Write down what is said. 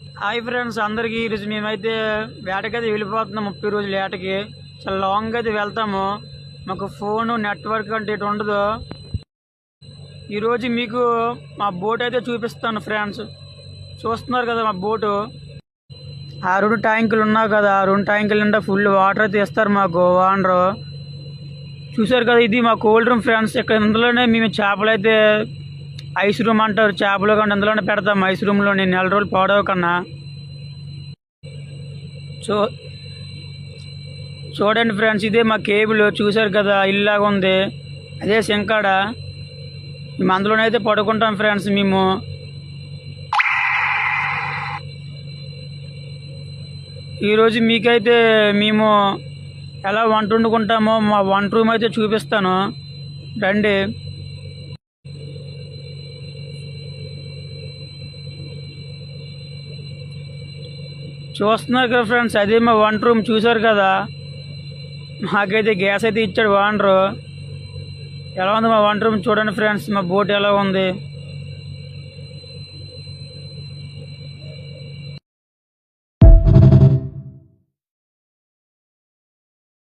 Hi friends అందరికీ ఈరోజు మేమైతే వేటకైతే వెళ్ళిపోతున్నాం 30 రోజులు వేటకి. చాలా లాంగ్ అయితే వెళ్తాము. మాకు ఫోను నెట్వర్క్ అంటే ఇటు ఉండదు. ఈరోజు మీకు మా బోట్ అయితే చూపిస్తాను ఫ్రెండ్స్. చూస్తున్నారు కదా మా బోటు. ఆ 2 ట్యాంకులు ఉన్నాయి కదా, ఆ 2 ట్యాంకుల నిండా ఫుల్ వాటర్ అయితే ఇస్తారు మాకు ఓనరు. చూసారు కదా, ఇది మా కోల్డ్ రూమ్ ఫ్రెండ్స్. ఇక్కడ ఇందులోనే మేము చేపలు అయితే ఐస్ రూమ్ అంటారు, చేపలు కానీ అందులోనే పెడతాం. ఐస్ రూమ్లోని నెల రోజులు పాడవకన్నా. చూడండి ఫ్రెండ్స్, ఇదే మా కేబుల్. చూసారు కదా, ఇల్లాగా ఉంది. అదే శంకాడ. మేము అందులోనైతే పడుకుంటాం ఫ్రెండ్స్. మేము ఈరోజు మీకైతే మేము ఎలా వంట వండుకుంటామో మా వంట రూమ్ అయితే చూపిస్తాను, రండి. చూస్తున్నారు కదా ఫ్రెండ్స్, అదే మా వంట రూమ్. చూసారు కదా, మాకైతే గ్యాస్ అయితే ఇచ్చాడు ఓనరు. ఎలా ఉంది మా వంట రూమ్ చూడండి ఫ్రెండ్స్. మా బోట్ ఎలా ఉంది.